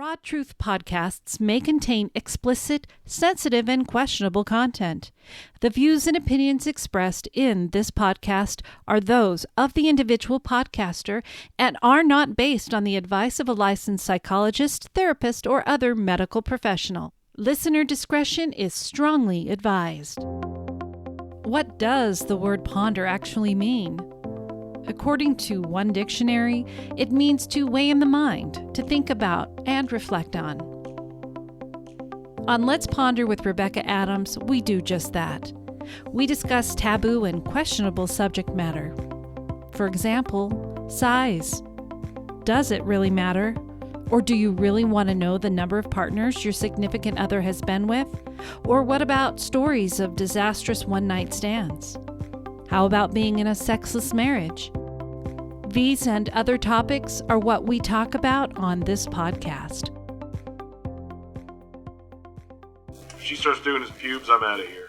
Raw Truth podcasts may contain explicit, sensitive, and questionable content. The views and opinions expressed in this podcast are those of the individual podcaster and are not based on the advice of a licensed psychologist, therapist, or other medical professional. Listener discretion is strongly advised. What does the word ponder actually mean? According to one dictionary, it means to weigh in the mind, to think about, and reflect on. On Let's Ponder with Rebecca Adams, we do just that. We discuss taboo and questionable subject matter. For example, size. Does it really matter? Or do you really want to know the number of partners your significant other has been with? Or what about stories of disastrous one-night stands? How about being in a sexless marriage? These and other topics are what we talk about on this podcast. If she starts doing his pubes, I'm out of here.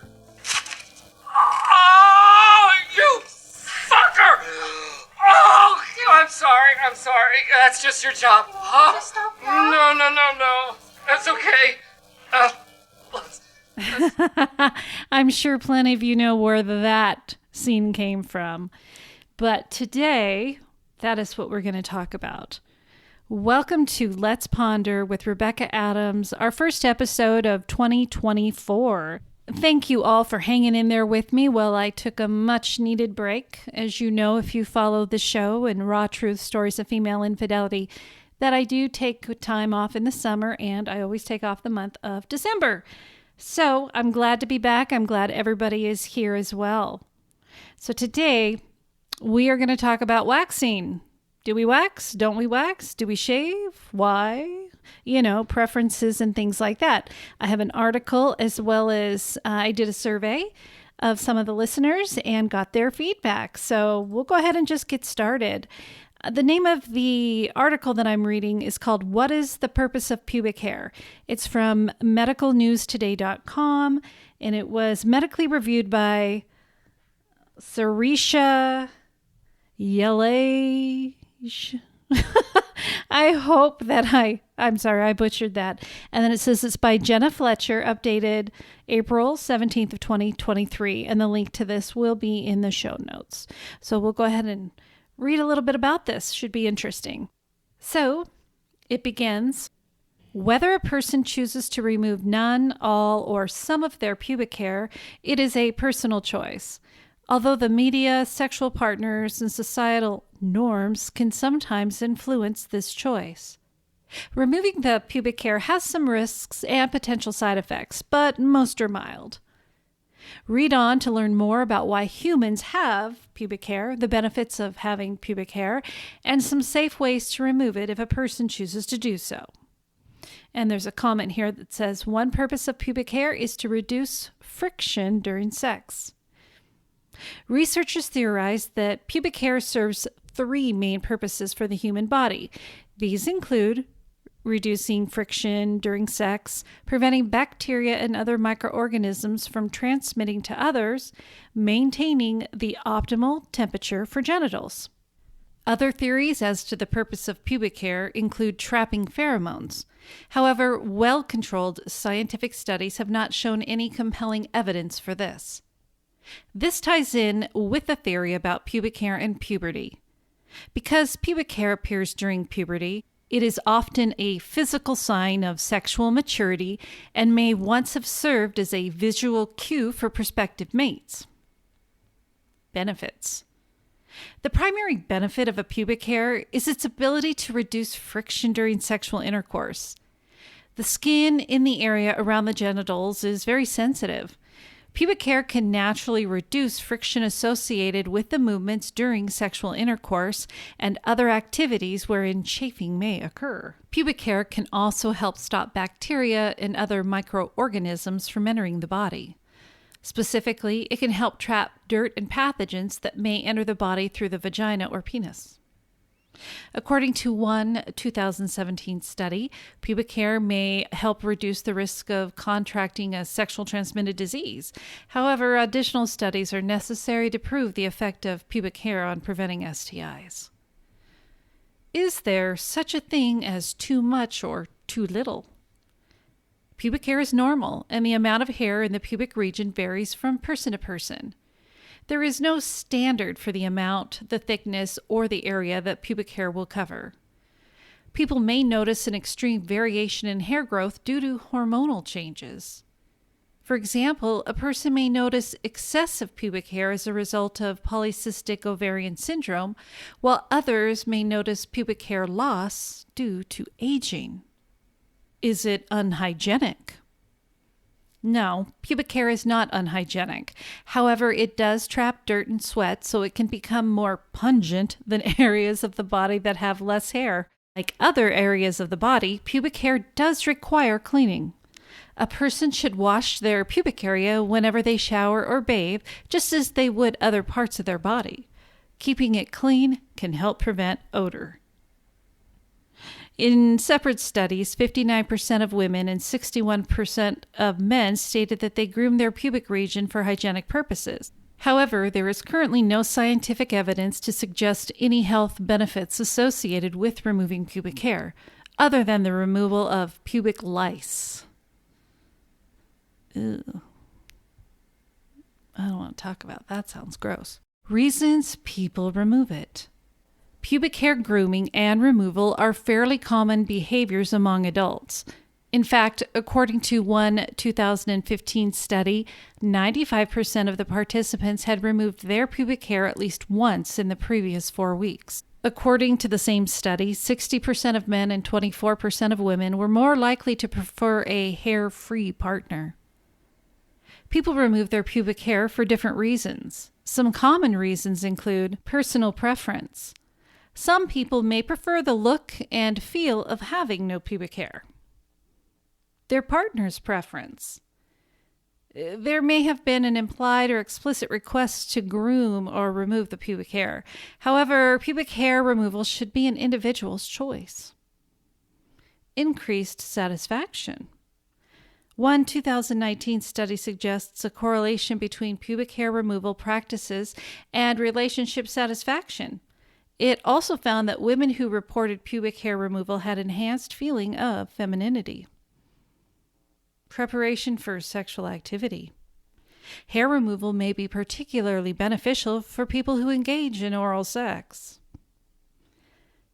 Oh, you fucker! Oh, I'm sorry. That's just your job. Oh, no. That's okay. I'm sure plenty of you know where that scene came from. But today, that is what we're going to talk about. Welcome to Let's Ponder with Rebecca Adams, our first episode of 2024. Thank you all for hanging in there with me while I took a much-needed break. As you know, if you follow the show and Raw Truth Stories of Female Infidelity, that I do take time off in the summer, and I always take off the month of December. So I'm glad to be back. I'm glad everybody is here as well. So today, we are going to talk about waxing. Do we wax? Don't we wax? Do we shave? Why? Preferences and things like that. I have an article as well as I did a survey of some of the listeners and got their feedback. So we'll go ahead and just get started. The name of the article that I'm reading is called What is the Purpose of Pubic Hair? It's from medicalnewstoday.com, and it was medically reviewed by Sarisha Yelay. I hope that I'm sorry, I butchered that. And then it says it's by Jenna Fletcher, updated April 17th of 2023. And the link to this will be in the show notes. So we'll go ahead and read a little bit about this. Should be interesting. So it begins, whether a person chooses to remove none, all, or some of their pubic hair, it is a personal choice. Although the media, sexual partners, and societal norms can sometimes influence this choice. Removing the pubic hair has some risks and potential side effects, but most are mild. Read on to learn more about why humans have pubic hair, the benefits of having pubic hair, and some safe ways to remove it if a person chooses to do so. And there's a comment here that says, one purpose of pubic hair is to reduce friction during sex. Researchers theorize that pubic hair serves three main purposes for the human body. These include reducing friction during sex, preventing bacteria and other microorganisms from transmitting to others, maintaining the optimal temperature for genitals. Other theories as to the purpose of pubic hair include trapping pheromones. However, well-controlled scientific studies have not shown any compelling evidence for this. This ties in with the theory about pubic hair and puberty. Because pubic hair appears during puberty, it is often a physical sign of sexual maturity and may once have served as a visual cue for prospective mates. Benefits. The primary benefit of a pubic hair is its ability to reduce friction during sexual intercourse. The skin in the area around the genitals is very sensitive. Pubic hair can naturally reduce friction associated with the movements during sexual intercourse and other activities wherein chafing may occur. Pubic hair can also help stop bacteria and other microorganisms from entering the body. Specifically, it can help trap dirt and pathogens that may enter the body through the vagina or penis. According to one 2017 study, pubic hair may help reduce the risk of contracting a sexual transmitted disease. However, additional studies are necessary to prove the effect of pubic hair on preventing STIs. Is there such a thing as too much or too little. Pubic hair is normal, and the amount of hair in the pubic region varies from person to person. There is no standard for the amount, the thickness, or the area that pubic hair will cover. People may notice an extreme variation in hair growth due to hormonal changes. For example, a person may notice excessive pubic hair as a result of polycystic ovarian syndrome, while others may notice pubic hair loss due to aging. Is it unhygienic? No, pubic hair is not unhygienic. However, it does trap dirt and sweat, so it can become more pungent than areas of the body that have less hair. Like other areas of the body, pubic hair does require cleaning. A person should wash their pubic area whenever they shower or bathe, just as they would other parts of their body. Keeping it clean can help prevent odor. In separate studies, 59% of women and 61% of men stated that they groom their pubic region for hygienic purposes. However, there is currently no scientific evidence to suggest any health benefits associated with removing pubic hair, other than the removal of pubic lice. Ew. I don't want to talk about that. Sounds gross. Reasons people remove it. Pubic hair grooming and removal are fairly common behaviors among adults. In fact, according to one 2015 study, 95% of the participants had removed their pubic hair at least once in the previous 4 weeks. According to the same study, 60% of men and 24% of women were more likely to prefer a hair-free partner. People remove their pubic hair for different reasons. Some common reasons include personal preference. Some people may prefer the look and feel of having no pubic hair. Their partner's preference. There may have been an implied or explicit request to groom or remove the pubic hair. However, pubic hair removal should be an individual's choice. Increased satisfaction. One 2019 study suggests a correlation between pubic hair removal practices and relationship satisfaction. It also found that women who reported pubic hair removal had enhanced feeling of femininity. Preparation for sexual activity. Hair removal may be particularly beneficial for people who engage in oral sex.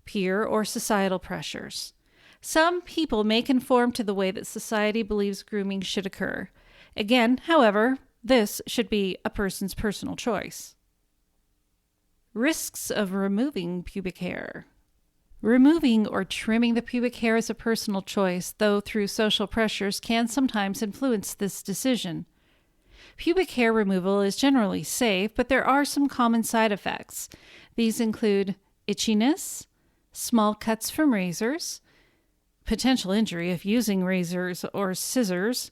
Peer or societal pressures. Some people may conform to the way that society believes grooming should occur. Again, however, this should be a person's personal choice. Risks of removing pubic hair. Removing or trimming the pubic hair is a personal choice, though through social pressures can sometimes influence this decision. Pubic hair removal is generally safe, but there are some common side effects. These include itchiness, small cuts from razors, potential injury if using razors or scissors,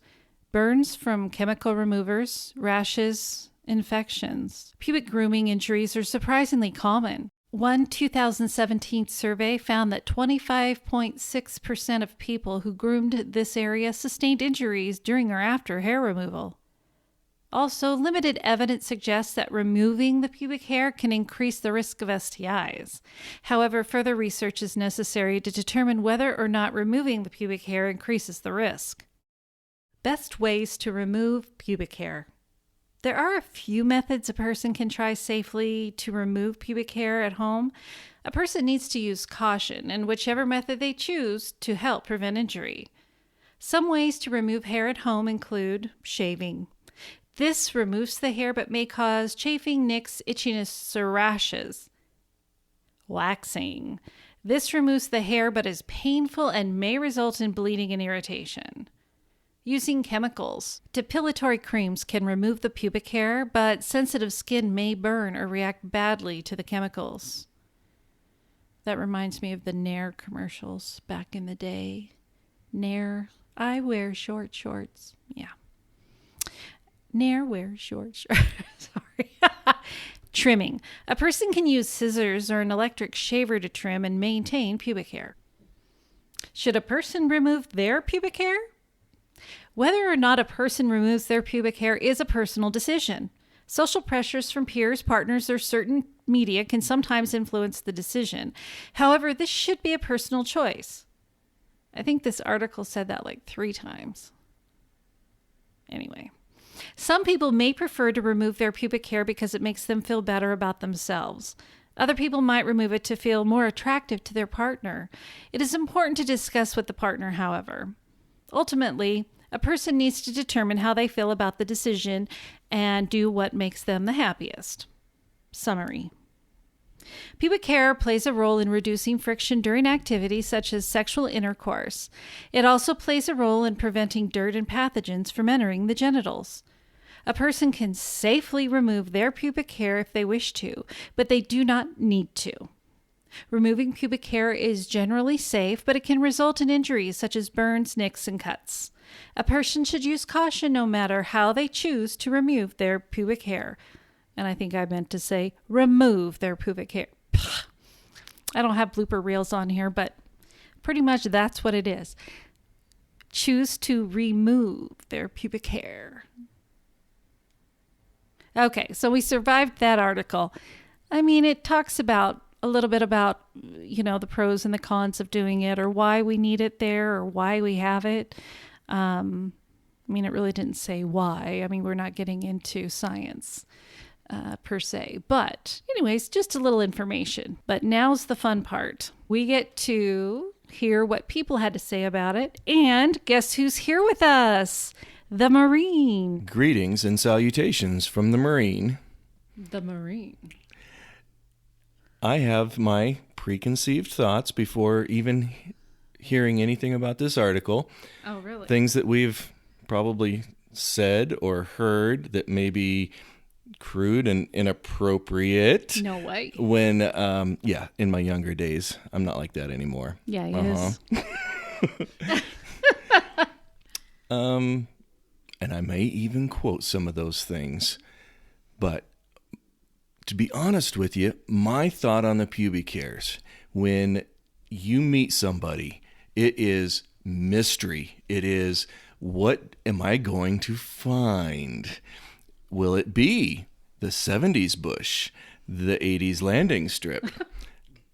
burns from chemical removers, rashes, infections. Pubic grooming injuries are surprisingly common. One 2017 survey found that 25.6% of people who groomed this area sustained injuries during or after hair removal. Also, limited evidence suggests that removing the pubic hair can increase the risk of STIs. However, further research is necessary to determine whether or not removing the pubic hair increases the risk. Best ways to remove pubic hair. There are a few methods a person can try safely to remove pubic hair at home. A person needs to use caution in whichever method they choose to help prevent injury. Some ways to remove hair at home include shaving. This removes the hair but may cause chafing, nicks, itchiness, or rashes. Waxing. This removes the hair but is painful and may result in bleeding and irritation. Using chemicals. Depilatory creams can remove the pubic hair, but sensitive skin may burn or react badly to the chemicals. That reminds me of the Nair commercials back in the day. Nair, I wear short shorts. Yeah. Nair wears short shorts. Sorry. Trimming. A person can use scissors or an electric shaver to trim and maintain pubic hair. Should a person remove their pubic hair? Whether or not a person removes their pubic hair is a personal decision. Social pressures from peers, partners, or certain media can sometimes influence the decision. However, this should be a personal choice. I think this article said that like 3 times. Anyway, some people may prefer to remove their pubic hair because it makes them feel better about themselves. Other people might remove it to feel more attractive to their partner. It is important to discuss with the partner, however. Ultimately, a person needs to determine how they feel about the decision and do what makes them the happiest. Summary. Pubic hair plays a role in reducing friction during activities such as sexual intercourse. It also plays a role in preventing dirt and pathogens from entering the genitals. A person can safely remove their pubic hair if they wish to, but they do not need to. Removing pubic hair is generally safe, but it can result in injuries such as burns, nicks, and cuts. A person should use caution no matter how they choose to remove their pubic hair. And I think I meant to say remove their pubic hair. I don't have blooper reels on here, but pretty much that's what it is. Choose to remove their pubic hair. Okay, so we survived that article. I mean, it talks about a little bit about, the pros and the cons of doing it, or why we need it there, or why we have it. It really didn't say why. We're not getting into science per se. But anyways, just a little information. But now's the fun part. We get to hear what people had to say about it. And guess who's here with us? The Marine. Greetings and salutations from the Marine. The Marine. I have my preconceived thoughts before even hearing anything about this article. Oh, really? Things that we've probably said or heard that may be crude and inappropriate. No way. When, in my younger days. I'm not like that anymore. Yeah, he is. And I may even quote some of those things. But to be honest with you, my thought on the pubic hairs, when you meet somebody, it is mystery. It is, what am I going to find? Will it be the 70s bush, the 80s landing strip?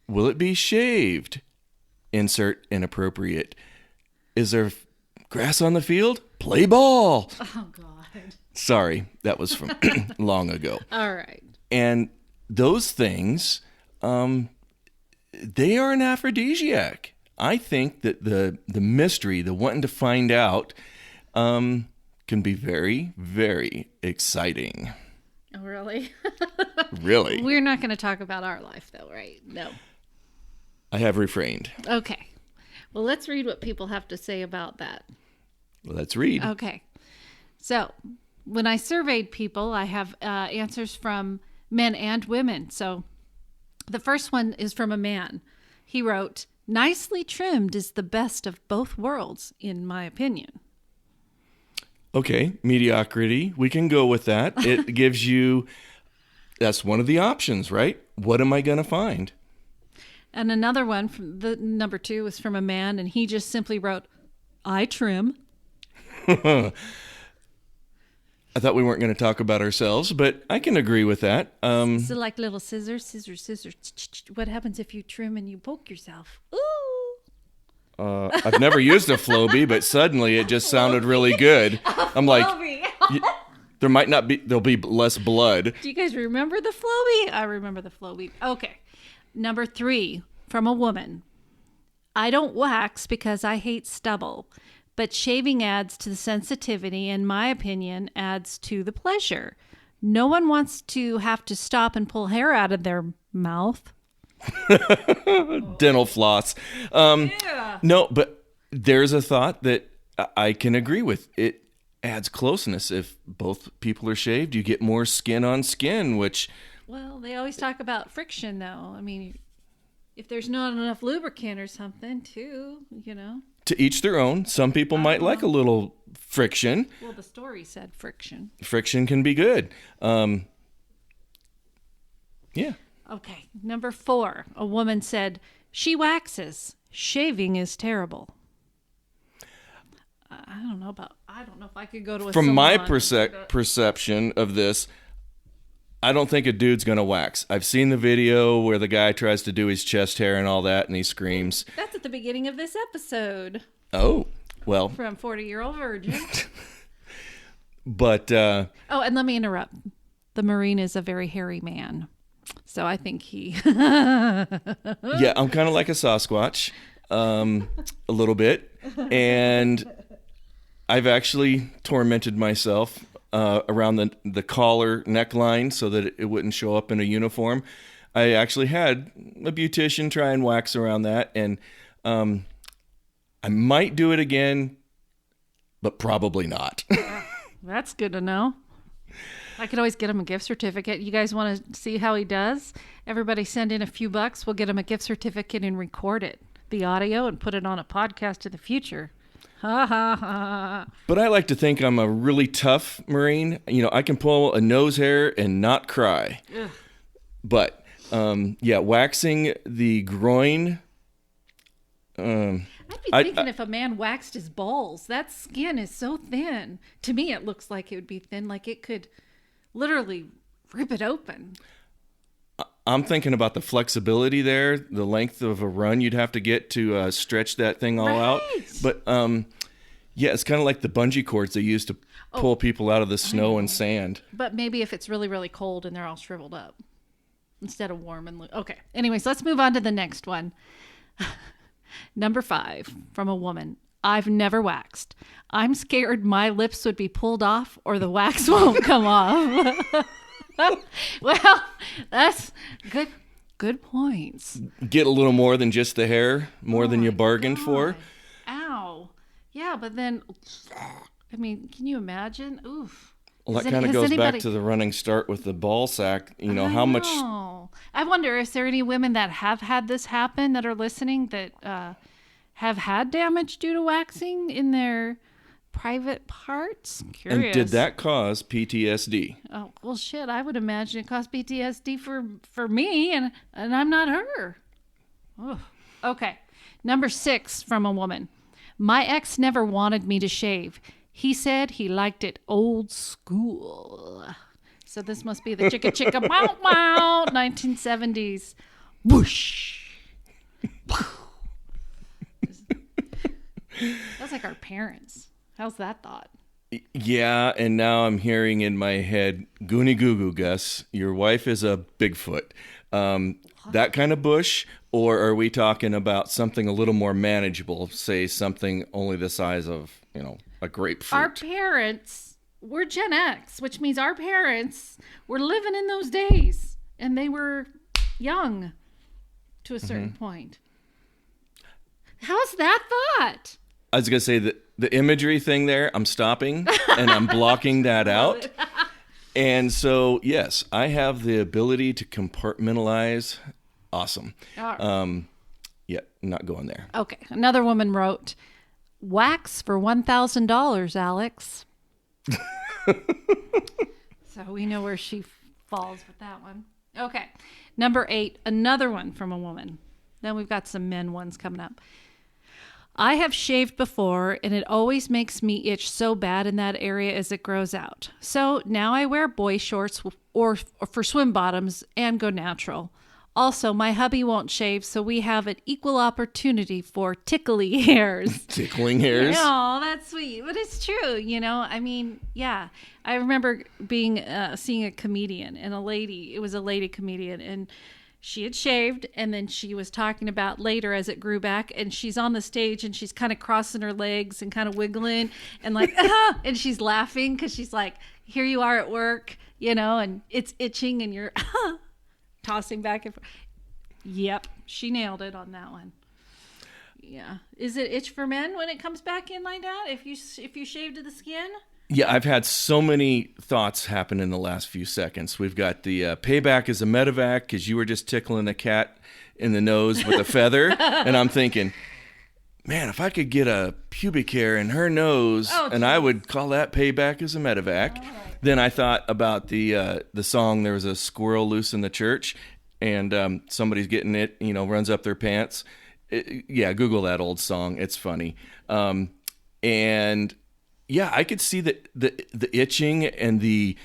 Will it be shaved? Insert inappropriate. Is there grass on the field? Play ball. Oh, God. Sorry, that was from long ago. All right. And those things, they are an aphrodisiac. I think that the mystery, the wanting to find out, can be very, very exciting. Oh, really? Really? We're not going to talk about our life, though, right? No. I have refrained. Okay. Well, let's read what people have to say about that. Let's read. Okay. So, when I surveyed people, I have answers from men and women. So, the first one is from a man. He wrote, "Nicely trimmed is the best of both worlds, in my opinion." Okay, mediocrity. We can go with that. It gives you, that's one of the options, right? What am I going to find? And another one, from the number 2, was from a man, and he just simply wrote, "I trim." I thought we weren't going to talk about ourselves, but I can agree with that. So like little scissors. What happens if you trim and you poke yourself? Ooh. I've never used a Flowbee, but suddenly it just sounded really good. I'm like, there'll be less blood. Do you guys remember the Flowbee? I remember the Flowbee. Okay. Number 3, from a woman. "I don't wax because I hate stubble, but shaving adds to the sensitivity, and my opinion adds to the pleasure. No one wants to have to stop and pull hair out of their mouth." Dental floss. Yeah. No, but there's a thought that I can agree with. It adds closeness. If both people are shaved, you get more skin on skin, which... Well, they always talk about friction, though. If there's not enough lubricant or something, too, To each their own. Some people might like a little friction. Well, the story said friction. Friction can be good. Yeah. Okay, number 4. A woman said, "She waxes. Shaving is terrible." I don't know if I could go to a From my salon. perception of this, I don't think a dude's going to wax. I've seen the video where the guy tries to do his chest hair and all that, and he screams. That's at the beginning of this episode. Oh, well. From 40-Year-Old Virgin. But... and let me interrupt. The Marine is a very hairy man. So I think he... Yeah, I'm kind of like a Sasquatch. A little bit. And I've actually tormented myself around the collar neckline so that it wouldn't show up in a uniform. I actually had a beautician try and wax around that, and I might do it again, but probably not. That's good to know. I could always get him a gift certificate. You guys want to see how he does? Everybody send in a few bucks. We'll get him a gift certificate and record it, the audio, and put it on a podcast in the future. Ha ha ha. But I like to think I'm a really tough Marine. You know, I can pull a nose hair and not cry. Ugh. But, waxing the groin. I'd be thinking if a man waxed his balls, that skin is so thin. To me, it looks like it would be thin, like it could literally rip it open. I'm thinking about the flexibility there, the length of a run you'd have to get to stretch that thing all out. But, it's kind of like the bungee cords they use to pull people out of the snow and sand. But maybe if it's really, really cold and they're all shriveled up instead of warm and okay. Anyways, let's move on to the next one. Number 5 from a woman. I've never waxed. I'm scared my lips would be pulled off or the wax won't come off. Well, that's good points. Get a little more than just the hair, more than you bargained for. Ow. Yeah, but then, I mean, can you imagine? Oof. Well, that kind of goes back to the running start with the ball sack. You know, how much... I wonder, is there any women that have had this happen that are listening that have had damage due to waxing in their private parts? Curious. And did that cause PTSD? Oh, well, shit, I would imagine it caused PTSD for me, and I'm not her. Oh. Okay. Number 6 from a woman. My ex never wanted me to shave. He said he liked it old school. So this must be the chicka chicka wow wow 1970s. Whoosh. That's like our parents. How's that thought? Yeah, and now I'm hearing in my head, Goonie Goo Goo, Gus, your wife is a Bigfoot. That kind of bush, or are we talking about something a little more manageable, say something only the size of, a grapefruit? Our parents were Gen X, which means our parents were living in those days, and they were young to a certain point. How's that thought? I was going to say that the imagery thing there, I'm stopping and I'm blocking that out. And so, yes, I have the ability to compartmentalize. Awesome. Not going there. Okay. Another woman wrote, wax for $1,000, Alex. So we know where she falls with that one. Okay. Number 8, another one from a woman. Then we've got some men ones coming up. I have shaved before, and it always makes me itch so bad in that area as it grows out. So now I wear boy shorts or for swim bottoms and go natural. Also, my hubby won't shave, so we have an equal opportunity for tickly hairs. Tickling hairs? Oh, that's sweet. But it's true, I mean, yeah. I remember seeing a comedian, and it was a lady comedian, and she had shaved, and then she was talking about later as it grew back, and she's on the stage and she's kind of crossing her legs and kind of wiggling and like, and she's laughing because she's like, here you are at work, and it's itching and you're tossing back and forth. Yep, she nailed it on that one. Yeah. Is it itch for men when it comes back in like that? If you shave to the skin? Yeah, I've had so many thoughts happen in the last few seconds. We've got the payback as a medevac because you were just tickling a cat in the nose with a feather. And I'm thinking, man, if I could get a pubic hair in her nose, and I would call that payback as a medevac. Right. Then I thought about the song, there was a squirrel loose in the church, and somebody's getting it, runs up their pants. Google that old song. It's funny. And... yeah, I could see the itching and the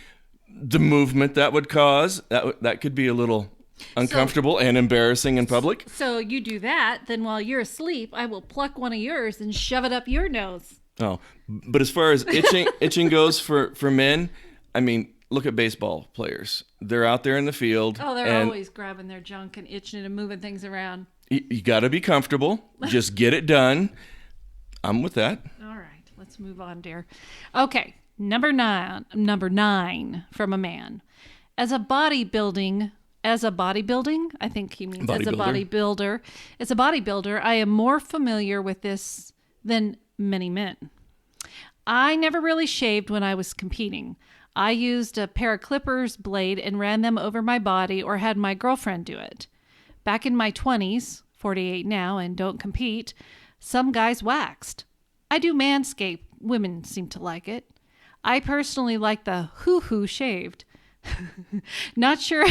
the movement that would cause, that could be a little uncomfortable and embarrassing in public. So you do that, then while you're asleep, I will pluck one of yours and shove it up your nose. Oh, but as far as itching goes for men, I mean, look at baseball players. They're out there in the field. Oh, they're always grabbing their junk and itching and moving things around. You got to be comfortable. Just get it done. I'm with that. All right, let's move on, dear. Okay, number nine from a man. As a bodybuilding, I think he means as a bodybuilder. As a bodybuilder, I am more familiar with this than many men. I never really shaved when I was competing. I used a pair of clippers blade and ran them over my body or had my girlfriend do it. Back in my 20s, 48 now and don't compete, some guys waxed. I do manscape. Women seem to like it. I personally like the hoo-hoo shaved. Not sure.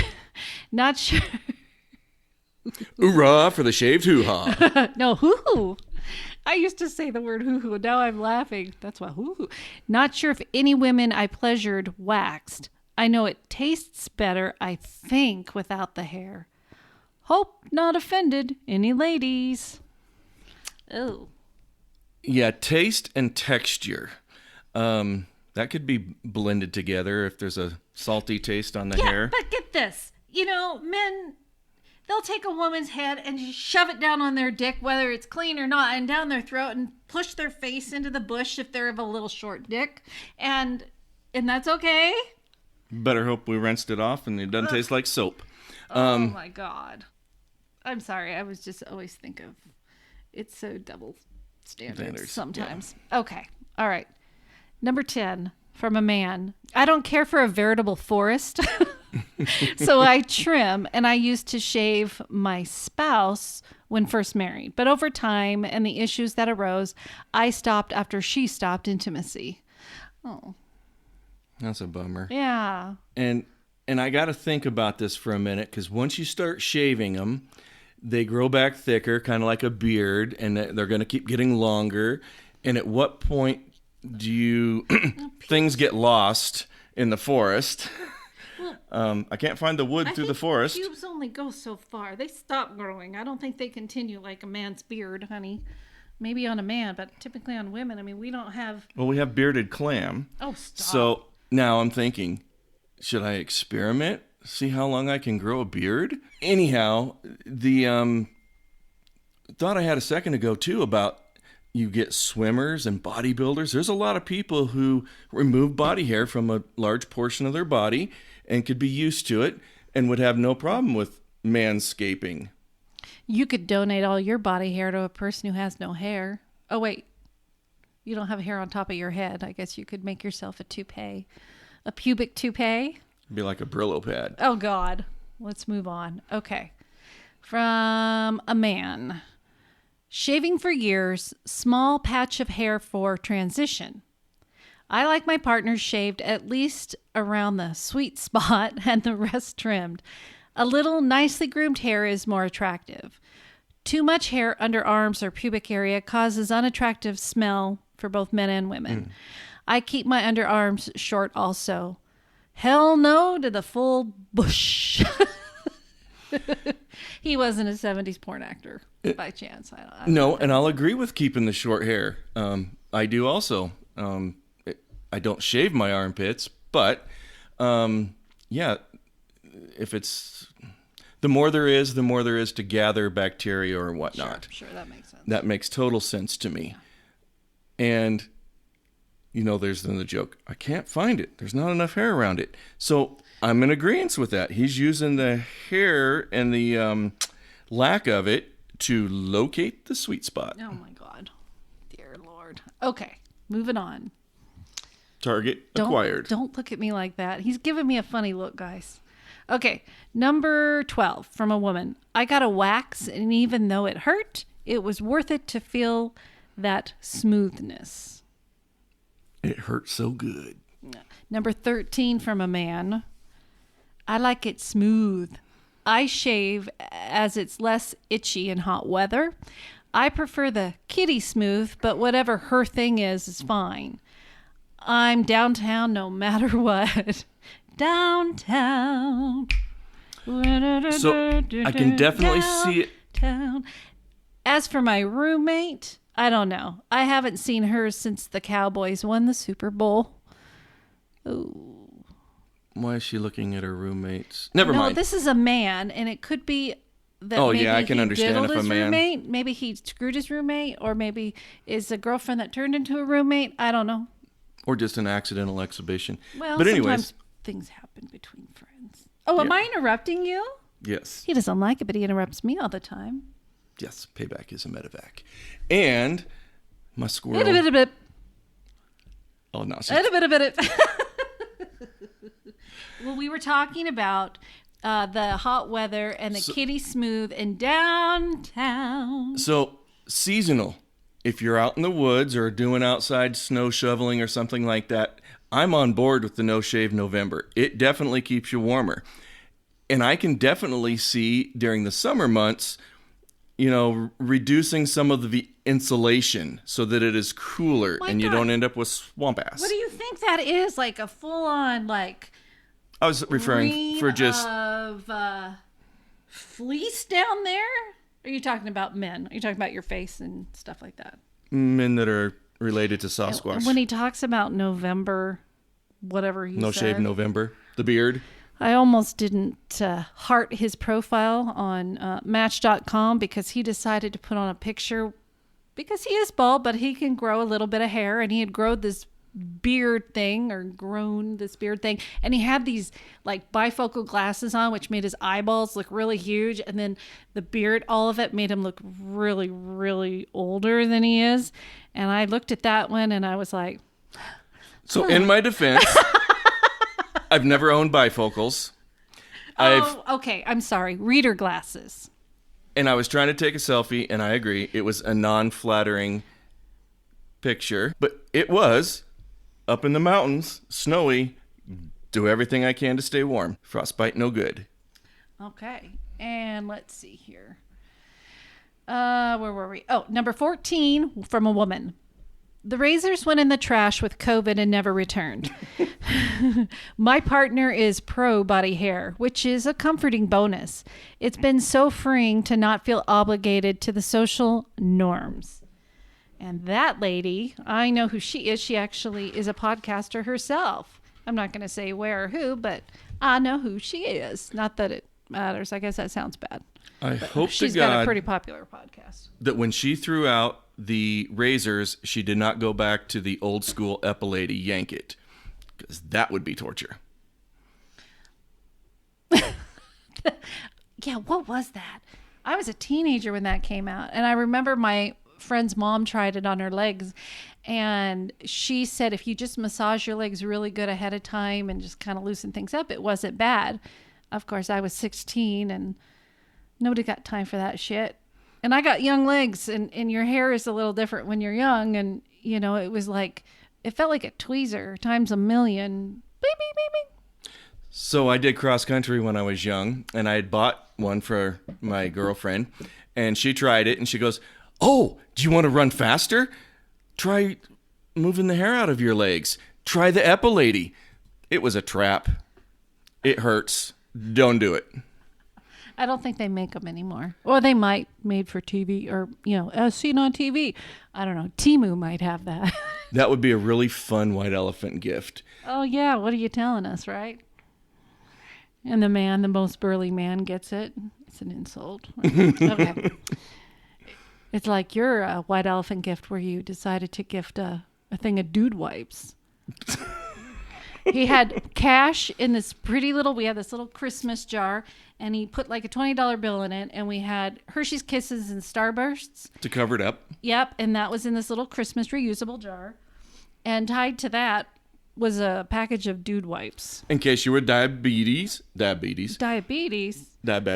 Hoorah for the shaved hoo-ha. No, hoo-hoo. I used to say the word hoo-hoo. Now I'm laughing. That's why hoo-hoo. Not sure if any women I pleasured waxed. I know it tastes better, I think, without the hair. Hope not offended any ladies. Oh. Yeah, taste and texture. That could be blended together if there's a salty taste on the hair. But get this. You know, men, they'll take a woman's head and just shove it down on their dick, whether it's clean or not, and down their throat and push their face into the bush if they're of a little short dick. And that's okay. Better hope we rinsed it off and it doesn't taste like soap. Oh my God. I'm sorry. I was just always think of it's so double standards sometimes. Yeah. Okay. All right. Number 10 from a man. I don't care for a veritable forest. So I trim, and I used to shave my spouse when first married. But over time and the issues that arose, I stopped after she stopped intimacy. Oh. That's a bummer. Yeah. And I got to think about this for a minute, because once you start shaving them, they grow back thicker, kind of like a beard, and they're going to keep getting longer. And at what point do things get lost in the forest? I can't find the wood through the forest. Pubes only go so far. They stop growing. I don't think they continue like a man's beard, honey. Maybe on a man, but typically on women. I mean, we don't have... Well, we have bearded clam. Oh, stop. So now I'm thinking, should I experiment? See how long I can grow a beard? Anyhow, the thought I had a second ago, too, about you get swimmers and bodybuilders. There's a lot of people who remove body hair from a large portion of their body and could be used to it and would have no problem with manscaping. You could donate all your body hair to a person who has no hair. Oh, wait. You don't have hair on top of your head. I guess you could make yourself a toupee. A pubic toupee. It'd be like a Brillo pad. Oh, God. Let's move on. Okay. From a man. Shaving for years, small patch of hair for transition. I like my partner shaved at least around the sweet spot and the rest trimmed. A little nicely groomed hair is more attractive. Too much hair under arms or pubic area causes unattractive smell for both men and women. I keep my underarms short also. Hell no to the full bush. He wasn't a 70s porn actor by chance. No, and I'll agree with keeping the short hair. I do also. I don't shave my armpits, but yeah, if it's the more there is to gather bacteria or whatnot. Sure, that makes sense. That makes total sense to me. Yeah. And you know, there's then the joke. I can't find it. There's not enough hair around it. So I'm in agreement with that. He's using the hair and the lack of it to locate the sweet spot. Oh my God, dear Lord. Okay, moving on. Target acquired. Don't look at me like that. He's giving me a funny look, guys. Okay, number 12 from a woman. I got a wax, and even though it hurt, it was worth it to feel that smoothness. It hurt so good. Number 13 from a man. I like it smooth. I shave as it's less itchy in hot weather. I prefer the kitty smooth, but whatever her thing is fine. I'm downtown no matter what. downtown. So I can definitely see it. Downtown. As for my roommate, I don't know. I haven't seen her since the Cowboys won the Super Bowl. Ooh. Why is she looking at her roommates? Never No, mind. this is a man, and it could be that Oh, maybe yeah, I can he understand diddled if a his man- roommate. Maybe he screwed his roommate, or maybe is a girlfriend that turned into a roommate. I don't know. Or just an accidental exhibition. Well, but anyways, sometimes things happen between friends. Oh, am Yeah. I interrupting you? yes. He doesn't like it, but he interrupts me all the time. Yes, payback is a medevac. And my squirrel... Bit a bit. Oh, no. She's... A bit. Well, we were talking about the hot weather and the kitty smooth in downtown. So, seasonal. If you're out in the woods or doing outside snow shoveling or something like that, I'm on board with the No Shave November. It definitely keeps you warmer. And I can definitely see during the summer months, reducing some of the insulation so that it is cooler and you God. don't end up with swamp ass. What do you think that is? Like a full-on, like... I was referring green for just... of fleece down there? Are you talking about men? Are you talking about your face and stuff like that? men that are related to Sasquatch. When he talks about November, whatever he No said, Shave November. The beard. I almost didn't heart his profile on Match.com because he decided to put on a picture because he is bald, but he can grow a little bit of hair, and he had grown this beard thing, and he had these like bifocal glasses on, which made his eyeballs look really huge, and then the beard, all of it made him look really, really older than he is. And I looked at that one and I was like, so in my defense, I've never owned bifocals. okay, I'm sorry, reader glasses. And I was trying to take a selfie, and I agree, it was a non-flattering picture, but it was up in the mountains, snowy, do everything I can to stay warm. Frostbite, no good. Okay, and let's see here. Where were we? Oh, number 14 from a woman. The razors went in the trash with COVID and never returned. My partner is pro body hair, which is a comforting bonus. It's been so freeing to not feel obligated to the social norms. And that lady, I know who she is. She actually is a podcaster herself. I'm not going to say where or who, but I know who she is. Not that it matters. I guess that sounds bad. I hope to She's got a God pretty popular podcast. that when she threw out the razors, she did not go back to the old school epilady yank it, because that would be torture. Yeah, what was that? I was a teenager when that came out, and I remember my friend's mom tried it on her legs, and she said if you just massage your legs really good ahead of time and just kind of loosen things up, it wasn't bad. Of course, I was 16, and nobody got time for that shit. And I got young legs, and your hair is a little different when you're young, and, you know, it was like, it felt like a tweezer times a million. Beep, beep, beep, beep. So I did cross country when I was young, and I had bought one for my girlfriend, and she tried it, and she goes, "Oh, do you want to run faster? Try moving the hair out of your legs. Try the epilady." It was a trap. It hurts. Don't do it. I don't think they make them anymore. Or they might, made for TV, or, you know, as seen on TV. I don't know. Temu might have that. That would be a really fun white elephant gift. Oh, yeah. What are you telling us, right? And the most burly man gets it. It's an insult. Okay. It's like your white elephant gift where you decided to gift a thing of dude wipes. He had cash in this pretty little, we had this little Christmas jar, and he put like a $20 bill in it, and we had Hershey's Kisses and Starbursts. To cover it up. Yep, and that was in this little Christmas reusable jar. And tied to that was a package of dude wipes. In case you were diabetic.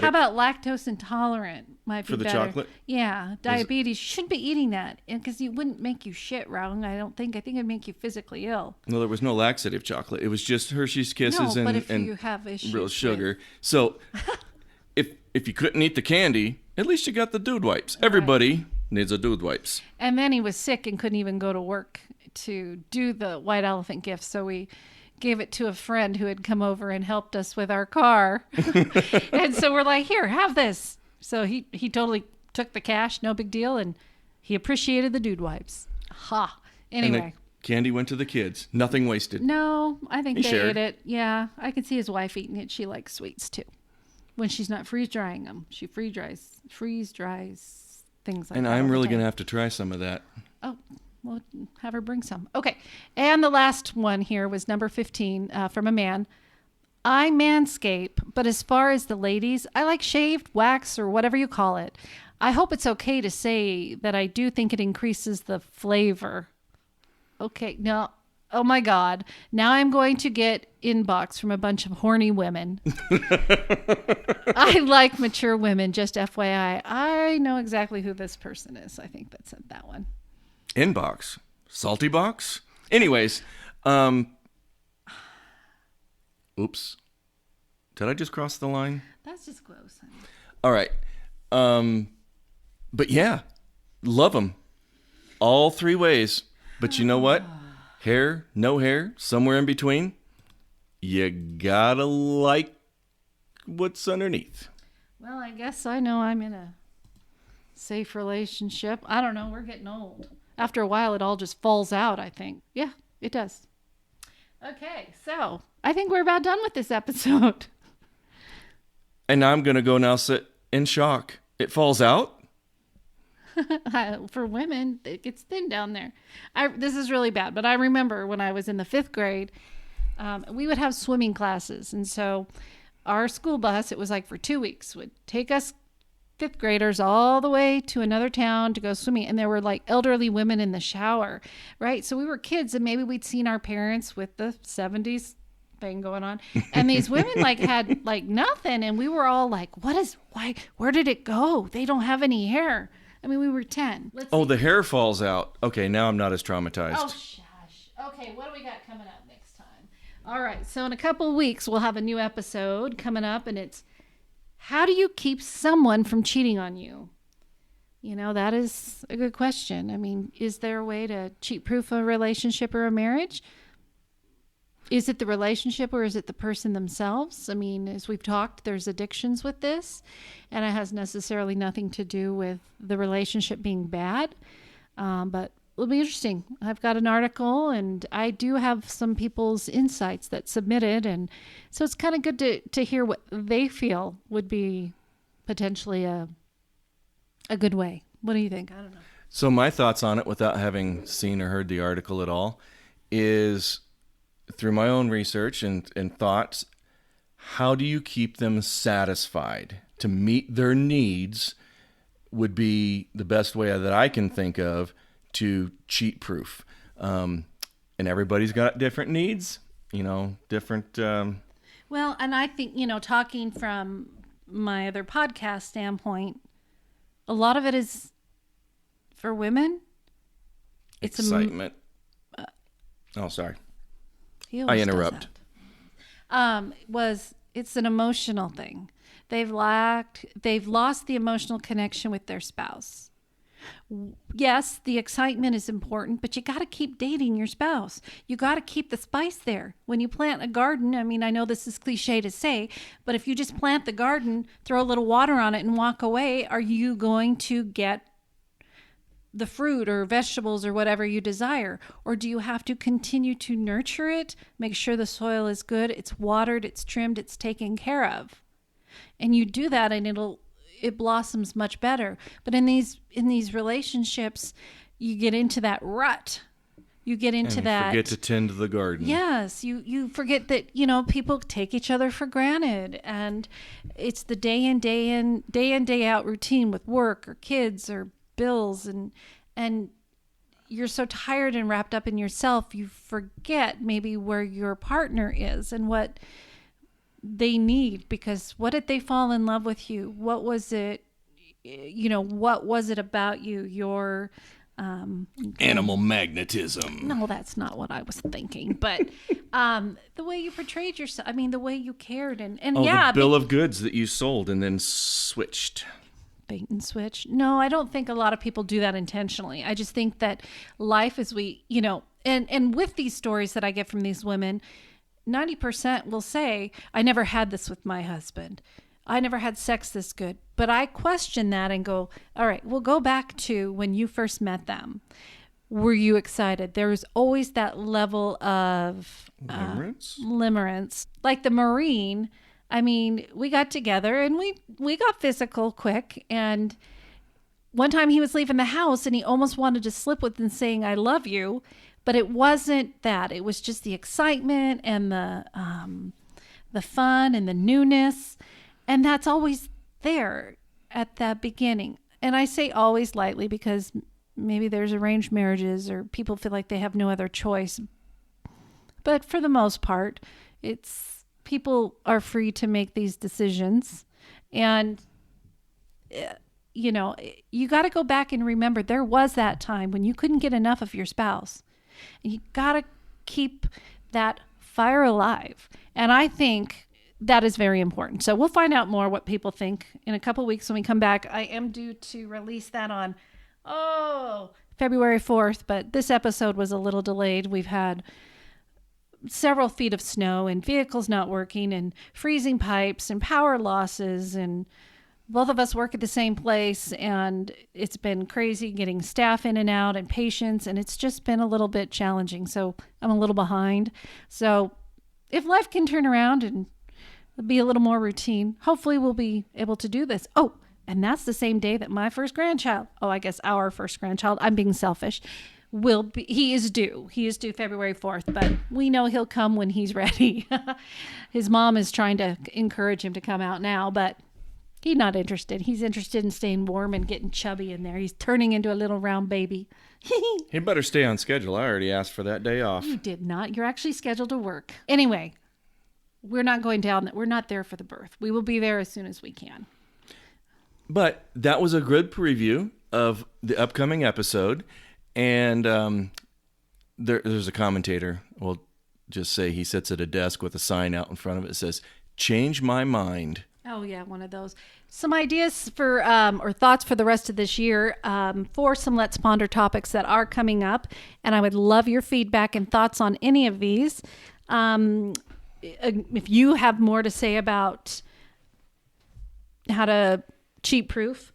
How about lactose intolerant? Might be For the better. chocolate? Yeah, diabetes. You shouldn't be eating that because it wouldn't make you shit wrong. I think it'd make you physically ill. No, there was no laxative chocolate. It was just Hershey's Kisses No, but if and you have issues real with- sugar. So if you couldn't eat the candy, at least you got the dude wipes. Everybody needs a dude wipes. And then he was sick and couldn't even go to work to do the white elephant gift. So we gave it to a friend who had come over and helped us with our car. And so we're like, here, have this. So he totally took the cash, no big deal, and he appreciated the dude wipes. Ha. Anyway. And the candy went to the kids. Nothing wasted. No, I think they shared. ate it. Yeah, I can see his wife eating it. She likes sweets too. When she's not freeze drying them, she freeze dries things like And that. I'm all the really time. going to have to try some of that. Oh, well, have her bring some. Okay. And the last one here was number 15 from a man. I manscape, but as far as the ladies, I like shaved, wax, or whatever you call it. I hope it's okay to say that I do think it increases the flavor. Okay, no. Oh my God. Now I'm going to get inbox from a bunch of horny women. I like mature women, just FYI. I know exactly who this person is. I think that said that one. Inbox. Salty box? Anyways, oops. Did I just cross the line? That's just gross. All right. But yeah, love them. All three ways. But you know what? Hair, no hair, somewhere in between. You gotta like what's underneath. Well, I guess I know I'm in a safe relationship. I don't know. We're getting old. After a while, it all just falls out, I think. Yeah, it does. Okay, so I think we're about done with this episode. And I'm gonna go now sit in shock. It falls out? For women, it gets thin down there. This is really bad, but I remember when I was in the 5th grade, we would have swimming classes. And so our school bus, it was like for 2 weeks, would take us 5th graders all the way to another town to go swimming. And there were like elderly women in the shower, right? So we were kids and maybe we'd seen our parents with the 70s thing going on. And these women like had like nothing. And we were all like, where did it go? They don't have any hair. I mean, we were 10. Oh, the hair falls out. Okay, now I'm not as traumatized. Oh, shush. Okay, what do we got coming up next time? All right, so in a couple of weeks, we'll have a new episode coming up, and it's how do you keep someone from cheating on you? You know, that is a good question. I mean, is there a way to cheat-proof a relationship or a marriage? Is it the relationship or is it the person themselves? I mean, as we've talked, there's addictions with this, and it has necessarily nothing to do with the relationship being bad. But it'll be interesting. I've got an article, and I do have some people's insights that submitted, and so it's kind of good to hear what they feel would be potentially a good way. What do you think? I don't know. So my thoughts on it, without having seen or heard the article at all, is through my own research and thoughts, how do you keep them satisfied? To meet their needs would be the best way that I can think of to cheat proof. And everybody's got different needs, different. Well, and I think, talking from my other podcast standpoint, a lot of it is for women. It's excitement. Sorry. I I interrupt. It's an emotional thing. They've lost the emotional connection with their spouse. Yes, the excitement is important, but you got to keep dating your spouse. You got to keep the spice there. When you plant a garden, I mean, I know this is cliche to say, but if you just plant the garden, throw a little water on it and walk away, are you going to get the fruit or vegetables or whatever you desire? Or do you have to continue to nurture it, make sure the soil is good, it's watered, it's trimmed, it's taken care of? And you do that and it blossoms much better. But in these relationships, you get into that rut. You get into that. Forget to tend the garden. Yes, you forget that people take each other for granted, and it's the day in day out routine with work or kids or bills, and you're so tired and wrapped up in yourself, you forget maybe where your partner is and what they need, because what did they fall in love with you? What was it? What was it about you? Your animal magnetism. No, that's not what I was thinking. But the way you portrayed yourself, I mean, the way you cared, and the bill of goods that you sold and then switched. Bait and switch. No, I don't think a lot of people do that intentionally. I just think that life as and with these stories that I get from these women, 90% will say, I never had this with my husband. I never had sex this good. But I question that and go, all right, we'll go back to when you first met them. Were you excited? There was always that level of limerence. Like the Marine, I mean, we got together and we got physical quick. And one time he was leaving the house and he almost wanted to slip within saying, I love you. But it wasn't that. It was just the excitement and the fun and the newness. And that's always there at that beginning. And I say always lightly because maybe there's arranged marriages or people feel like they have no other choice. But for the most part, it's people are free to make these decisions. And, you know, you got to go back and remember there was that time when you couldn't get enough of your spouse. And you got to keep that fire alive. And I think that is very important. So we'll find out more what people think in a couple weeks when we come back. I am due to release that on, February 4th, but this episode was a little delayed. We've had several feet of snow and vehicles not working and freezing pipes and power losses, and both of us work at the same place, and it's been crazy getting staff in and out and patients, and it's just been a little bit challenging. So I'm a little behind. So if life can turn around and be a little more routine, hopefully we'll be able to do this. Oh, and that's the same day that my first grandchild, I guess our first grandchild, I'm being selfish, he is due February 4th, but we know he'll come when he's ready. His mom is trying to encourage him to come out now, but he's not interested. He's interested in staying warm and getting chubby in there. He's turning into a little round baby. He better stay on schedule. I already asked for that day off. You did not. You're actually scheduled to work. Anyway, we're not going down. We're not there for the birth. We will be there as soon as we can. But that was a good preview of the upcoming episode. And there's a commentator. We'll just say he sits at a desk with a sign out in front of it that says, "Change my mind." Oh, yeah, one of those. Some ideas for or thoughts for the rest of this year for some Let's Ponder topics that are coming up. And I would love your feedback and thoughts on any of these. If you have more to say about how to cheat-proof,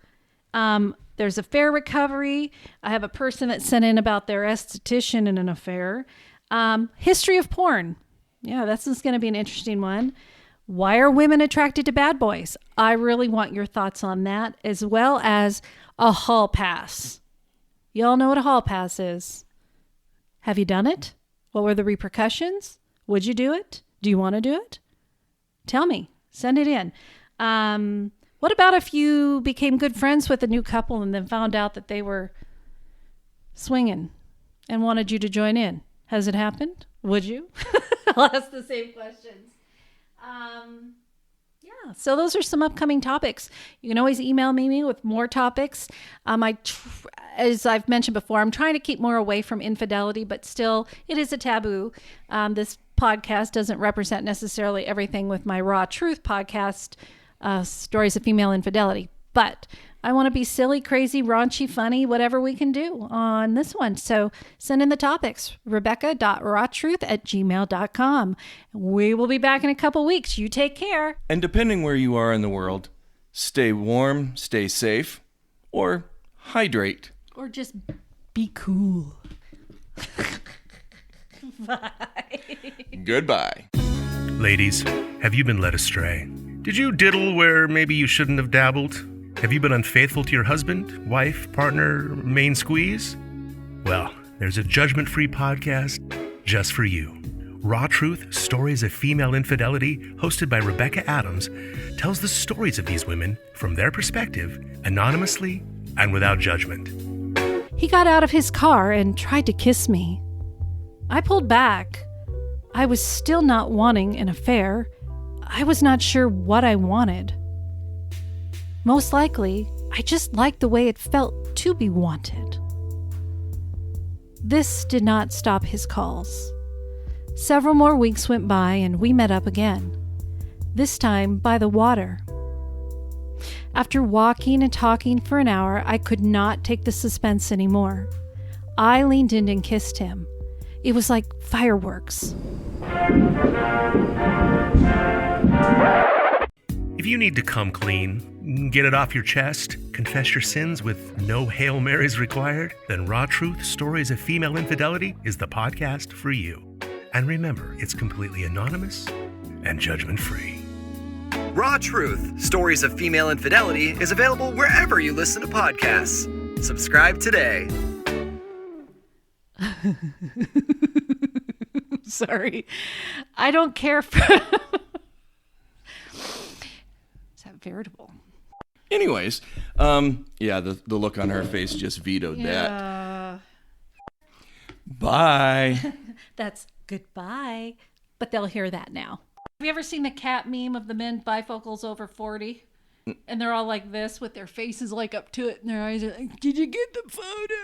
there's affair recovery. I have a person that sent in about their esthetician in an affair. History of porn. Yeah, this is going to be an interesting one. Why are women attracted to bad boys? I really want your thoughts on that, as well as a hall pass. Y'all know what a hall pass is. Have you done it? What were the repercussions? Would you do it? Do you want to do it? Tell me. Send it in. What about if you became good friends with a new couple and then found out that they were swinging and wanted you to join in? Has it happened? Would you? I'll ask the same questions. Yeah, so those are some upcoming topics. You can always email me with more topics. As I've mentioned before, I'm trying to keep more away from infidelity, but still, it is a taboo. This podcast doesn't represent necessarily everything with my Raw Truth podcast, Stories of Female Infidelity. But I want to be silly, crazy, raunchy, funny, whatever we can do on this one. So send in the topics, rebecca.rawtruth@gmail.com. We will be back in a couple weeks. You take care. And depending where you are in the world, stay warm, stay safe, or hydrate. Or just be cool. Bye. Goodbye. Ladies, have you been led astray? Did you diddle where maybe you shouldn't have dabbled? Have you been unfaithful to your husband, wife, partner, main squeeze? Well, there's a judgment-free podcast just for you. Raw Truth, Stories of Female Infidelity, hosted by Rebecca Adams, tells the stories of these women from their perspective, anonymously and without judgment. He got out of his car and tried to kiss me. I pulled back. I was still not wanting an affair. I was not sure what I wanted. Most likely, I just liked the way it felt to be wanted. This did not stop his calls. Several more weeks went by and we met up again, this time by the water. After walking and talking for an hour, I could not take the suspense anymore. I leaned in and kissed him. It was like fireworks. If you need to come clean, get it off your chest, confess your sins with no Hail Marys required, then Raw Truth Stories of Female Infidelity is the podcast for you. And remember, it's completely anonymous and judgment-free. Raw Truth Stories of Female Infidelity is available wherever you listen to podcasts. Subscribe today. Sorry. I don't care for... Is that veritable? Anyways, the look on her face just vetoed that. Bye. That's goodbye. But they'll hear that now. Have you ever seen the cat meme of the men bifocals over 40? And they're all like this with their faces like up to it and their eyes are like, did you get the photo?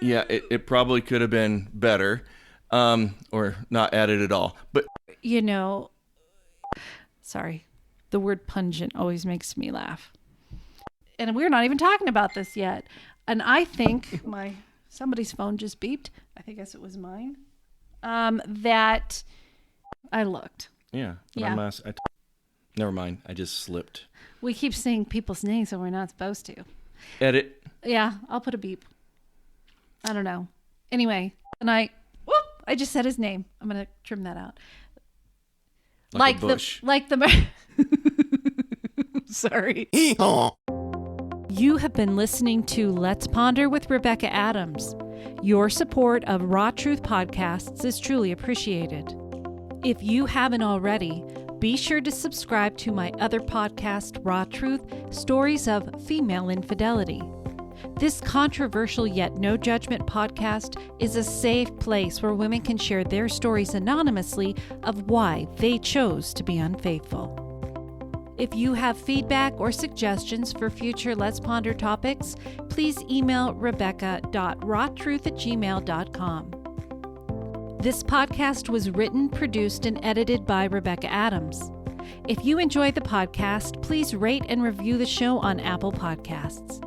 Yeah, it probably could have been better, or not added at all. But you know, sorry, the word pungent always makes me laugh. And we're not even talking about this yet. And I think somebody's phone just beeped. I guess it was mine. That I looked. Yeah. Never mind. I just slipped. We keep saying people's names and we're not supposed to. Edit. Yeah, I'll put a beep. I don't know. Anyway, and I just said his name. I'm going to trim that out. Like a bush. Sorry. You have been listening to Let's Ponder with Rebecca Adams. Your support of Raw Truth podcasts is truly appreciated. If you haven't already, be sure to subscribe to my other podcast, Raw Truth, Stories of Female Infidelity. This controversial yet no judgment podcast is a safe place where women can share their stories anonymously of why they chose to be unfaithful. If you have feedback or suggestions for future Let's Ponder topics, please email rebecca.rawtruth@gmail.com. This podcast was written, produced, and edited by Rebecca Adams. If you enjoy the podcast, please rate and review the show on Apple Podcasts.